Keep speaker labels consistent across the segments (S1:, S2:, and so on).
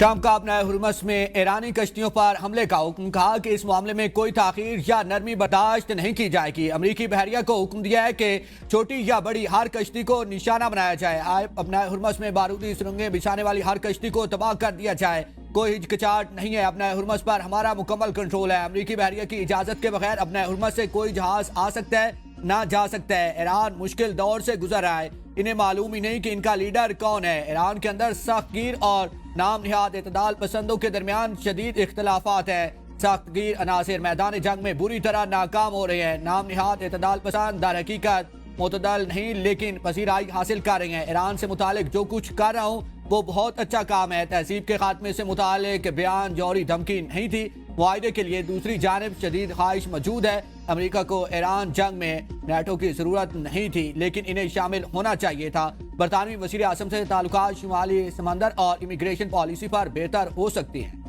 S1: Trump کا اپنا ہرمس میں ایرانی کشتیوں پر حملے کا حکم، کہا کہ اس معاملے میں کوئی تاخیر یا نرمی برداشت نہیں کی جائے گی۔ امریکی بحریہ کو حکم دیا ہے کہ چھوٹی یا بڑی ہر کشتی کو نشانہ بنایا جائے، اپنا ہرمس میں بارودی سرنگیں بچھانے والی ہر کشتی کو تباہ کر دیا جائے۔ کوئی ہچکچاہٹ نہیں ہے، اپنا ہرمس پر ہمارا مکمل کنٹرول ہے۔ امریکی بحریہ کی اجازت کے بغیر اپنا ہرمس سے کوئی جہاز آ سکتا ہے نہ جا سکتا ہے۔ ایران مشکل دور سے گزر رہا ہے، انہیں معلوم ہی نہیں کہ ان کا لیڈر کون ہے۔ ایران کے اندر سخت گیر اور نام نہاد اعتدال پسندوں کے درمیان شدید اختلافات ہیں۔ سخت گیر عناصر میدان جنگ میں بری طرح ناکام ہو رہے ہیں۔ نام نہاد اعتدال پسند در حقیقت معتدل نہیں لیکن پذیرائی حاصل کر رہے ہیں۔ ایران سے متعلق جو کچھ کر رہا ہوں وہ بہت اچھا کام ہے۔ تہذیب کے خاتمے سے متعلق بیان جوہری دھمکی نہیں تھی، معاہدے کے لیے دوسری جانب شدید خواہش موجود ہے۔ امریکہ کو ایران جنگ میں نیٹو کی ضرورت نہیں تھی لیکن انہیں شامل ہونا چاہیے تھا۔ برطانوی وزیر اعظم سے تعلقات شمالی سمندر اور امیگریشن پالیسی پر بہتر ہو سکتی ہیں۔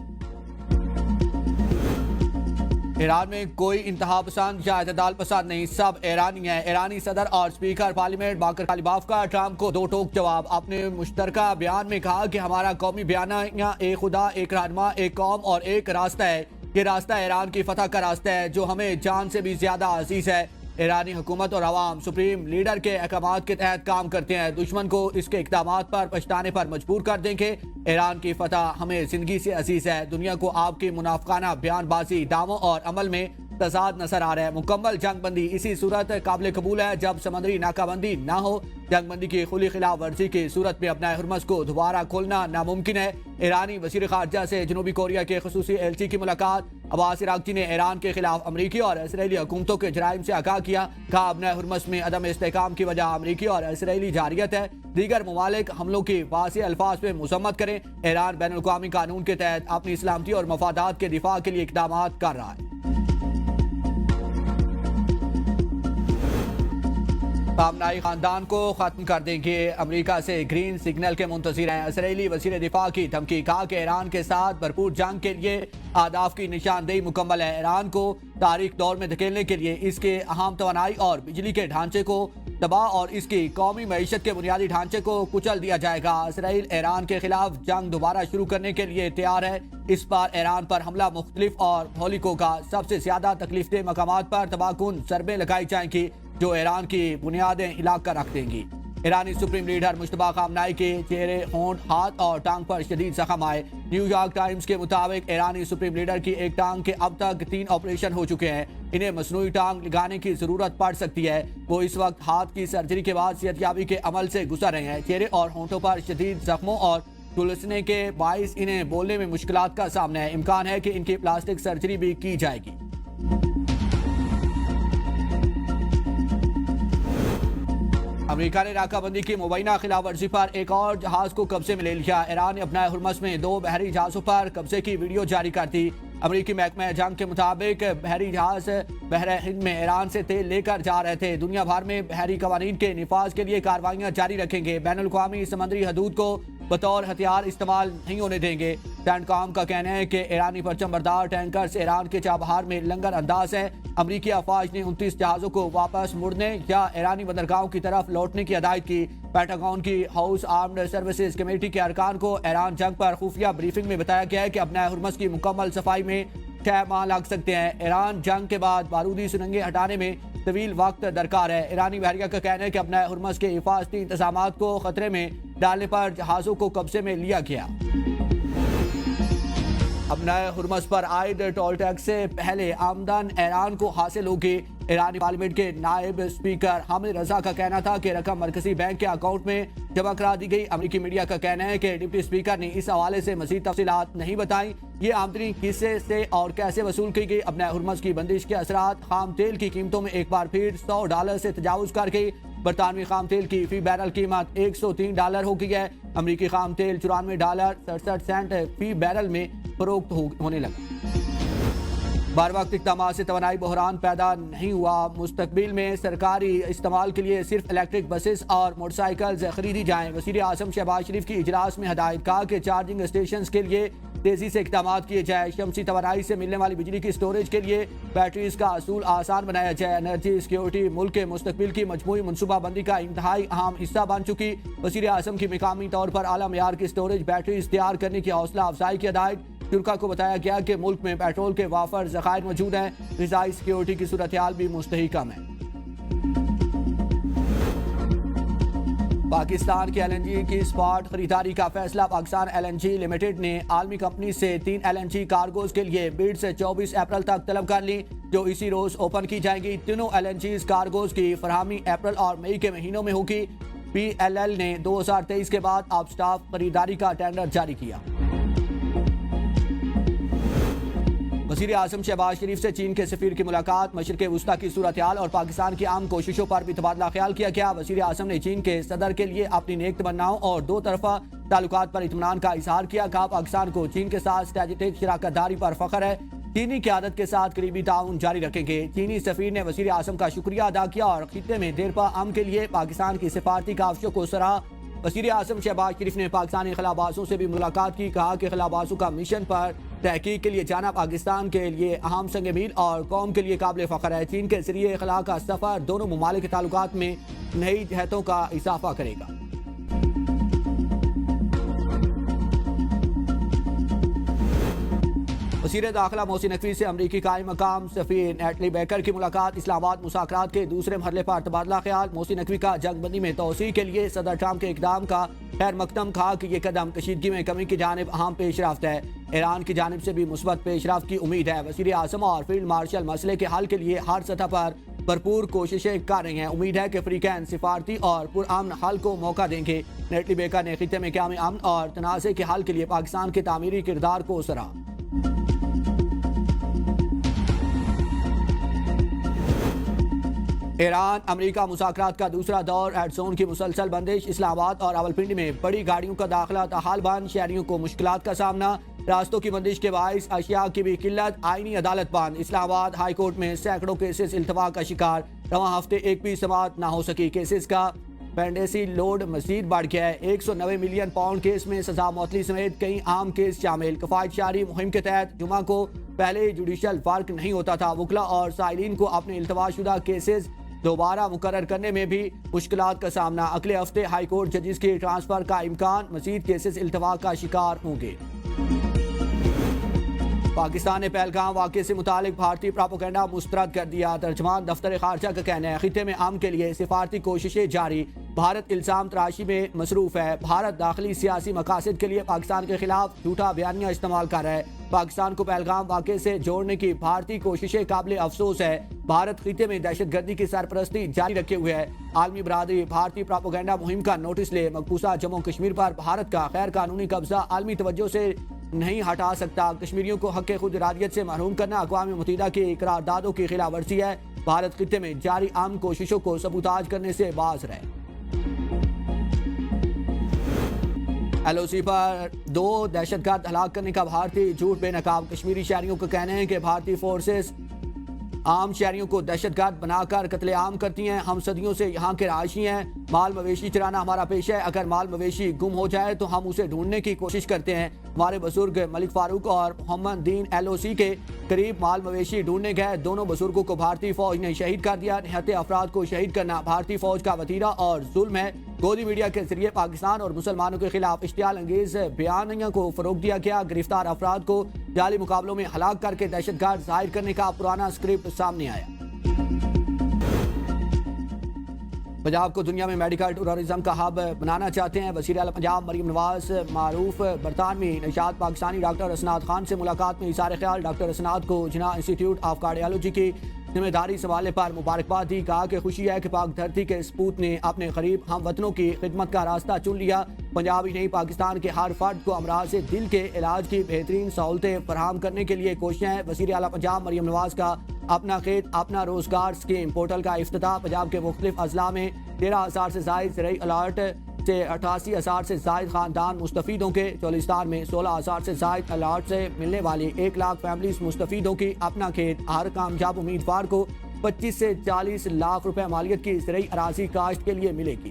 S1: ایران میں کوئی انتہا پسند یا اعتدال پسند نہیں، سب ایرانی ہیں۔ ایرانی صدر اور اسپیکر پارلیمنٹ باقر کالیباف کا ٹرمپ کو دو ٹوک جواب۔ اپنے مشترکہ بیان میں کہا کہ ہمارا قومی بیانیہ ایک خدا، ایک رہنما، ایک قوم اور ایک راستہ ہے۔ یہ راستہ ایران کی فتح کا راستہ ہے جو ہمیں جان سے بھی زیادہ عزیز ہے۔ ایرانی حکومت اور عوام سپریم لیڈر کے احکامات کے تحت کام کرتے ہیں، دشمن کو اس کے اقدامات پر پچھتانے پر مجبور کر دیں گے۔ ایران کی فتح ہمیں زندگی سے عزیز ہے۔ دنیا کو آپ کی منافقانہ بیان بازی، دعووں اور عمل میں تضاد نظر آ رہا ہے۔ مکمل جنگ بندی اسی صورت قابل قبول ہے جب سمندری ناکہ بندی نہ ہو۔ جنگ بندی کی کھلی خلاف ورزی کی صورت میں اپنا ہرمس کو دوبارہ کھولنا ناممکن ہے۔ ایرانی وزیر خارجہ سے جنوبی کوریا کے خصوصی ایلچی کی ملاقات۔ عباس عراقچی نے ایران کے خلاف امریکی اور اسرائیلی حکومتوں کے جرائم سے آگاہ کیا، کہا اپنا ہرمس میں عدم استحکام کی وجہ امریکی اور اسرائیلی جارحیت ہے۔ دیگر ممالک حملوں کی واضح الفاظ میں مذمت کریں۔ ایران بین الاقوامی قانون کے تحت اپنی سلامتی اور مفادات کے دفاع کے لیے اقدامات کر رہا ہے۔ خامنائی خاندان کو ختم کر دیں گے، امریکہ سے گرین سگنل کے منتظر ہیں۔ اسرائیلی وزیر دفاع کی دھمکی، کہا کہ ایران کے ساتھ بھرپور جنگ کے لیے اہداف کی نشاندہی مکمل ہے۔ ایران کو تاریخ دور میں دھکیلنے کے لیے اس کے اہم توانائی اور بجلی کے ڈھانچے کو تباہ اور اس کی قومی معیشت کے بنیادی ڈھانچے کو کچل دیا جائے گا۔ اسرائیل ایران کے خلاف جنگ دوبارہ شروع کرنے کے لیے تیار ہے۔ اس بار ایران پر حملہ مختلف اور ہولک ہوگا۔ سب سے زیادہ تکلیف دہ مقامات پر تباہ کن ضربیں لگائی جائیں گی جو ایران کی بنیادیں ہلا کر رکھ دیں گی۔ ایرانی سپریم لیڈر مجتبیٰ خامنائی کے چہرے، ہونٹ، ہاتھ اور ٹانگ پر شدید زخم آئے۔ نیو یارک ٹائمز کے مطابق ایرانی سپریم لیڈر کی ایک ٹانگ کے اب تک 3 آپریشن ہو چکے ہیں، انہیں مصنوعی ٹانگ لگانے کی ضرورت پڑ سکتی ہے۔ وہ اس وقت ہاتھ کی سرجری کے بعد صحت یابی کے عمل سے گزر رہے ہیں۔ چہرے اور ہونٹوں پر شدید زخموں اور جھلسنے کے باعث انہیں بولنے میں مشکلات کا سامنا ہے۔ امکان ہے کہ ان کی پلاسٹک سرجری بھی کی جائے گی۔ امریکہ نے ناکہ بندی کی مبینہ خلاف ورزی پر ایک اور جہاز کو قبضے میں لے لیا۔ ایران نے اپنا ہرمس میں 2 بحری جہازوں پر قبضے کی ویڈیو جاری کر دی۔ امریکی محکمہ جنگ کے مطابق بحری جہاز بحر ہند میں ایران سے تیل لے کر جا رہے تھے۔ دنیا بھر میں بحری قوانین کے نفاذ کے لیے کارروائیاں جاری رکھیں گے، بین الاقوامی سمندری حدود کو بطور ہتھیار استعمال نہیں ہونے دیں گے۔ سینٹ کام کا کہنا ہے کہ ایرانی پرچم بردار ٹینکرز ایران کے چابہار میں لنگر انداز ہیں۔ امریکی افواج نے 29 جہازوں کو واپس مڑنے یا ایرانی بندرگاہوں کی طرف لوٹنے کی ہدایت کی۔ پینٹاگون کی ہاؤس آرمڈ سروسز کمیٹی کے ارکان کو ایران جنگ پر خفیہ بریفنگ میں بتایا گیا ہے کہ اپنا ہرمس کی مکمل صفائی میں 6 ماہ لگ سکتے ہیں۔ ایران جنگ کے بعد بارودی سرنگیں ہٹانے میں طویل وقت درکار ہے۔ ایرانی بحریہ کا کہنا ہے کہ اپنا ہرمس کے حفاظتی انتظامات کو خطرے میں ڈالنے پر جہازوں کو قبضے میں لیا گیا۔ اپنا ہرمس پر عائد ٹول ٹیکس سے پہلے آمدن ایران کو حاصل ہوگی۔ ایرانی پارلیمنٹ کے نائب اسپیکر حامد رضا کا کہنا تھا کہ رقم مرکزی بینک کے اکاؤنٹ میں جمع کرا دی گئی۔ امریکی میڈیا کا کہنا ہے کہ ڈپٹی اسپیکر نے اس حوالے سے مزید تفصیلات نہیں بتائیں۔ یہ آمدنی کس سے اور کیسے وصول کی گئی؟ اپنا ہرمس کی بندش کے اثرات خام تیل کی قیمتوں میں ایک بار پھر $100 سے تجاوز کر گئی۔ برطانوی خام تیل کی فی بیرل قیمت $103 ہو گئی ہے۔ امریکی خام تیل $94.67 فی بیرل میں فروخت ہونے لگا۔ بار وقت اقدامات سے توانائی بحران پیدا نہیں ہوا۔ مستقبل میں سرکاری استعمال کے لیے صرف الیکٹرک بسز اور موٹر سائیکلز خریدی جائیں۔ وزیر اعظم شہباز شریف کی اجلاس میں ہدایت، کہا کہ چارجنگ اسٹیشنز کے لیے تیزی سے اقدامات کیے جائے، شمسی توانائی سے ملنے والی بجلی کی سٹوریج کے لیے بیٹریز کا اصول آسان بنایا جائے، انرجی سیکیورٹی ملک کے مستقبل کی مجموعی منصوبہ بندی کا انتہائی اہم حصہ بن چکی۔ وزیر اعظم کی مقامی طور پر اعلیٰ معیار کی سٹوریج بیٹریز تیار کرنے کی حوصلہ افزائی کی ہدایت۔ شرکاء کو بتایا گیا کہ ملک میں پیٹرول کے وافر ذخائر موجود ہیں، غذائی سیکیورٹی کی صورتحال بھی مستحکم ہے۔ پاکستان کی ایل این جی کی اسپاٹ خریداری کا فیصلہ۔ پاکستان ایل این جی لمیٹڈ نے عالمی کمپنی سے 3 ایل این جی کارگوز کے لیے بڈ سے 24 اپریل تک طلب کر لی، جو اسی روز اوپن کی جائیں گی۔ تینوں ایل این جیز کارگوز کی فراہمی اپریل اور مئی کے مہینوں میں ہوگی۔ پی ایل ایل نے 2023 کے بعد اب سٹاف خریداری کا ٹینڈر جاری کیا۔ وزیر اعظم شہباز شریف سے چین کے سفیر کی ملاقات، مشرق وسطیٰ کی صورتحال اور پاکستان کی عام کوششوں پر بھی تبادلہ خیال کیا گیا۔ وزیر اعظم نے چین کے صدر کے لیے اپنی نیک تمناؤں اور دو طرفہ تعلقات پر اطمینان کا اظہار کیا۔ کہا پاکستان کو چین کے ساتھ اسٹریٹجک شراکت داری پر فخر ہے، چینی قیادت کے ساتھ قریبی تعاون جاری رکھیں گے۔ چینی سفیر نے وزیر اعظم کا شکریہ ادا کیا اور خطے میں دیرپا امن کے لیے پاکستان کی سفارتی کاوشوں کو سراہا۔ وزیر اعظم شہباز شریف نے پاکستانی خلا بازوں سے بھی ملاقات کی، کہا کہ خلا بازوں کا مشن پر تحقیق کے لیے جانا پاکستان کے لیے اہم سنگ میل اور قوم کے لیے قابل فخر ہے۔ چین کے ذریعے خلا کا سفر دونوں ممالک کے تعلقات میں نئی جہتوں کا اضافہ کرے گا۔ وزیر داخلہ محسن نقوی سے امریکی قائم مقام سفیر نیٹلی بیکر کی ملاقات، اسلام آباد مذاکرات کے دوسرے مرحلے پر تبادلہ خیال۔ محسن نقوی کا جنگ بندی میں توسیع کے لیے صدر ٹرمپ کے اقدام کا خیر مقدم، کہا کہ یہ قدم کشیدگی میں کمی کی جانب اہم پیش رفت ہے۔ ایران کی جانب سے بھی مثبت پیش رفت کی امید ہے۔ وزیر اعظم اور فیلڈ مارشل مسئلے کے حل کے لیے ہر سطح پر بھرپور کوششیں کر رہے ہیں۔ امید ہے کہ فریقین سفارتی اور پرامن حل کو موقع دیں گے۔ نیٹلی بیکر نے خطے میں قیام امن اور تنازع کے حل کے لیے پاکستان کے تعمیری کردار کو سراہا۔ ایران امریکہ مذاکرات کا دوسرا دور، ریڈ زون کی مسلسل بندش، اسلام آباد اور راولپنڈی میں بڑی گاڑیوں کا داخلہ تاحال بند، شہریوں کو مشکلات کا سامنا، راستوں کی بندش کے باعث اشیاء کی بھی قلت، آئینی عدالت بند، اسلام آباد ہائی کورٹ میں سینکڑوں کیسز التوا کا شکار، رواں ہفتے ایک بھی سماعت نہ ہو سکی، کیسز کا پینڈیسی لوڈ مزید بڑھ گیا ہے۔ 190 ملین پاؤنڈ کیس میں سزا معطلی سمیت کئی عام کیس شامل۔ کفایت شعری مہم کے تحت جمعہ کو پہلے جوڈیشل فرق نہیں ہوتا تھا، وکلا اور سائلین کو اپنے التوا شدہ کیسز دوبارہ مقرر کرنے میں بھی مشکلات کا سامنا۔ اگلے ہفتے ہائی کورٹ ججز کی ٹرانسفر کا امکان، مزید کیسز التوا کا شکار ہوں گے۔ پاکستان نے پہلگام واقعے سے متعلق بھارتی پراپوگنڈا مسترد کر دیا۔ ترجمان دفتر خارجہ کا کہنا ہے خطے میں امن کے لیے سفارتی کوششیں جاری، بھارت الزام تراشی میں مصروف ہے۔ بھارت داخلی سیاسی مقاصد کے لیے پاکستان کے خلاف جھوٹا بیانیہ استعمال کر رہا ہے۔ پاکستان کو پہلگام واقعے سے جوڑنے کی بھارتی کوششیں قابل افسوس ہے۔ بھارت خطے میں دہشت گردی کی سرپرستی جاری رکھے ہوئے ہے۔ عالمی برادری بھارتی پراپوگنڈا مہم کا نوٹس لے، مقبوضہ جموں کشمیر پر بھارت کا غیر قانونی قبضہ عالمی توجہ سے نہیں ہٹا سکتا۔ کشمیریوں کو حق خود ارادیت سے محروم کرنا اقوام متحدہ کی قراردادوں کی خلاف ورزی ہے۔ بھارت خطے میں جاری عام کوششوں کو سبوتاژ کرنے سے باز رہے۔ ایل او سی پر 2 دہشت گرد ہلاک کرنے کا بھارتی جھوٹ بے نقاب، کشمیری شہریوں کا کہنا ہے کہ بھارتی فورسز عام شہریوں کو دہشت گرد بنا کر قتل عام کرتی ہیں۔ ہم صدیوں سے یہاں کے رہائشی ہیں، مال مویشی چرانا ہمارا پیشہ ہے، اگر مال مویشی گم ہو جائے تو ہم اسے ڈھونڈنے کی کوشش کرتے ہیں۔ ہمارے بزرگ ملک فاروق اور محمد دین ایل او سی کے قریب مال مویشی ڈھونڈنے گئے، دونوں بزرگوں کو بھارتی فوج نے شہید کر دیا۔ نہتے افراد کو شہید کرنا بھارتی فوج کا وتیرہ اور ظلم ہے۔ گودی میڈیا کے ذریعے پاکستان اور مسلمانوں کے خلاف اشتعال انگیز بیانیہ کو فروغ دیا گیا۔ گرفتار افراد کو جعلی مقابلوں میں ہلاک کر کے دہشت گرد ظاہر کرنے کا پرانا اسکرپٹ سامنے آیا۔ پنجاب کو دنیا میں میڈیکل ٹورازم کا ہب بنانا چاہتے ہیں، وزیر اعلیٰ پنجاب مریم نواز معروف برطانوی نژاد پاکستانی ڈاکٹر اسناد خان سے ملاقات میں اظہار خیال۔ ڈاکٹر اسناد کو جناح انسٹی ٹیوٹ آف کارڈیالوجی کی ذمہ داری سنبھالنے پر مبارکباد دی، کہا کہ خوشی ہے کہ پاک دھرتی کے سپوت نے اپنے قریب ہم وطنوں کی خدمت کا راستہ چن لیا۔ پنجاب ہی نہیں پاکستان کے ہر فرد کو امراض دل کے علاج کی بہترین سہولتیں فراہم کرنے کے لیے کوششیں ہیں۔ وزیر اعلیٰ پنجاب مریم نواز کا اپنا کھیت اپنا روزگار اسکیم پورٹل کا افتتاح، پنجاب کے مختلف اضلاع میں 13,000 سے زائد زرعی الرٹ سے 88,000 سے زائد خاندان مستفید ہوں گے۔ چولستان میں 16,000 سے زائد الرٹ سے ملنے والی 1 لاکھ فیملیز مستفید ہوں گی۔ اپنا کھیت ہر کامیاب امیدوار کو 25 سے 40 لاکھ روپے مالیت کی زرعی اراضی کاشت کے لیے ملے گی۔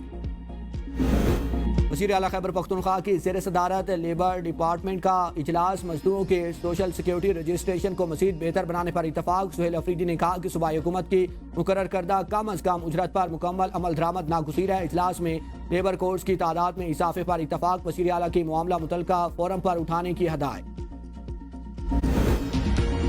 S1: وزیر اعلیٰ خیبر پختونخوا کی زیر صدارت لیبر ڈپارٹمنٹ کا اجلاس مزدوروں کے سوشل سیکیورٹی رجسٹریشن کو مزید بہتر بنانے پر اتفاق۔ سہیل افریدی نے کہا کہ صوبائی حکومت کی مقرر کردہ کم از کم اجرت پر مکمل عمل درآمد ناگزیر ہے۔ اجلاس میں لیبر کورٹس کی تعداد میں اضافے پر اتفاق۔ وزیر اعلیٰ کی معاملہ متعلقہ فورم پر اٹھانے کی ہدایت۔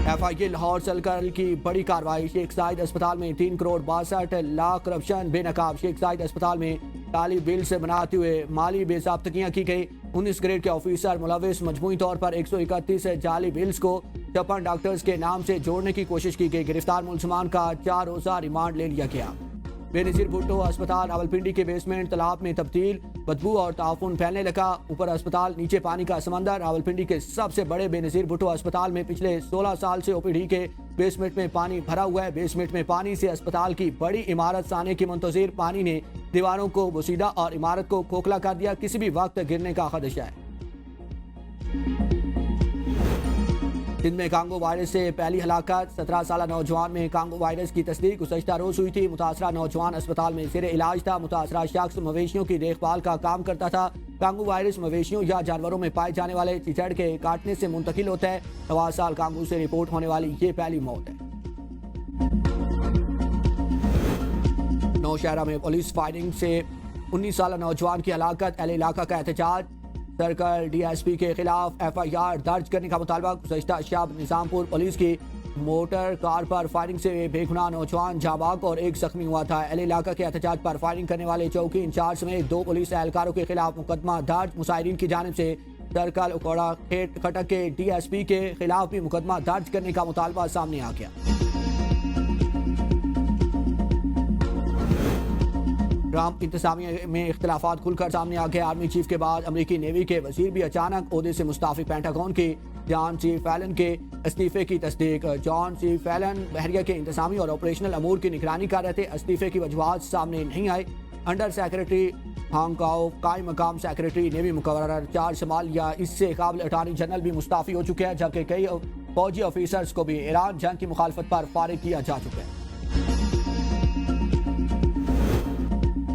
S1: ایف آئی اے لاہور سرکل کی بڑی کارروائی۔ شیخ زاید اسپتال میں 3 کروڑ 62 لاکھ کرپشن بے نقاب۔ شیخ زاید اسپتال میں کالی بل سے بناتے ہوئے مالی بے ضابطگیاں کی گئی۔ 19 گریڈ کے آفیسر ملوث۔ مجموعی طور پر 131 جعلی بلز کو 56 ڈاکٹرز کے نام سے جوڑنے کی کوشش کی گئی۔ گرفتار ملزمان کا 4 روزہ ریمانڈ لے لیا گیا۔ بے نظیر بھٹو اسپتال راولپنڈی کے بیسمنٹ تالاب میں تبدیل۔ بدبو اور تعفن پھیلنے لگا۔ اوپر اسپتال نیچے پانی کا سمندر۔ راولپنڈی کے سب سے بڑے بے نظیر بھٹو اسپتال میں پچھلے 16 سال سے او پی ڈی کے بیسمنٹ میں پانی بھرا ہوا ہے۔ بیسمنٹ میں پانی سے اسپتال کی بڑی عمارت سانے کی منتظر۔ پانی نے دیواروں کو بوسیدہ اور عمارت کو کھوکھلا کر دیا۔ کسی بھی وقت گرنے کا خدشہ ہے۔ سندھ میں کانگو وائرس سے پہلی ہلاکت۔ 17 سالہ نوجوان میں کانگو وائرس کی تصدیق گزشتہ روز ہوئی تھی۔ متاثرہ نوجوان اسپتال میں زیر علاج تھا۔ متاثرہ شخص مویشیوں کی دیکھ بھال کا کام کرتا تھا۔ کانگو وائرس مویشیوں یا جانوروں میں پائے جانے والے چیچڑ کے کاٹنے سے منتقل ہوتا ہے۔ 9 سال کانگو سے رپورٹ ہونے والی یہ پہلی موت ہے۔ نوشہرہ میں پولیس فائرنگ سے 19 سالہ نوجوان کی ہلاکت۔ اہل علاقہ کا احتجاج۔ سرکل ڈی ایس پی کے خلاف ایف آئی آر درج کرنے کا مطالبہ۔ گزشتہ شب نظام پور پولیس کی موٹر کار پر فائرنگ سے بے گناہ نوجوان جاں بحق اور 1 زخمی ہوا تھا۔ اہل علاقہ کے احتجاج پر فائرنگ کرنے والے چوکی انچارج سمیت 2 پولیس اہلکاروں کے خلاف مقدمہ درج۔ مظاہرین کی جانب سے سرکل اکوڑا کھٹک کے ڈی ایس پی کے خلاف بھی مقدمہ درج کرنے کا مطالبہ سامنے آ گیا۔ ٹرمپ انتظامیہ میں اختلافات کھل کر سامنے آ گئے۔ آرمی چیف کے بعد امریکی نیوی کے وزیر بھی اچانک عہدے سے مستعفی۔ پینٹاگون کی جان سی فیلن کے استعفے کی تصدیق۔ جان سی فیلن بحریہ کے انتظامی اور آپریشنل امور کی نگرانی کر رہے تھے۔ استعفے کی وجوہات سامنے نہیں آئی۔ انڈر سیکرٹری ہانگ کاؤ قائم مقام سیکرٹری نیوی مقرر 4 شمال یا اس سے قابل اٹارنی جنرل بھی مستعفی ہو چکے ہیں، جبکہ کئی فوجی آفیسرز کو بھی ایران جنگ کی مخالفت پر فارغ کیا جا چکا ہے۔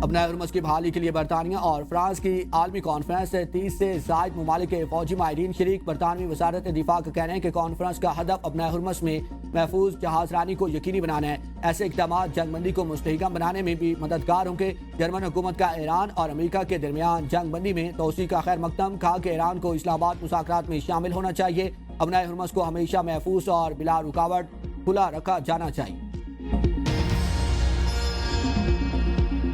S1: ابنائے ہرمز کی بحالی کے لیے برطانیہ اور فرانس کی عالمی کانفرنس سے 30 سے زائد ممالک کے فوجی ماہرین شریک۔ برطانوی وزارت دفاع کا کہنا ہے کہ کانفرنس کا ہدف ابنائے ہرمز میں محفوظ جہاز رانی کو یقینی بنانا ہے۔ ایسے اقدامات جنگ بندی کو مستحکم بنانے میں بھی مددگار ہوں گے۔ جرمن حکومت کا ایران اور امریکہ کے درمیان جنگ بندی میں توسیع کا خیر مقدم۔ کہا کہ ایران کو اسلام آباد مذاکرات میں شامل ہونا چاہیے۔ ابنائے ہرمز کو ہمیشہ محفوظ اور بلا رکاوٹ کھلا رکھا جانا چاہیے۔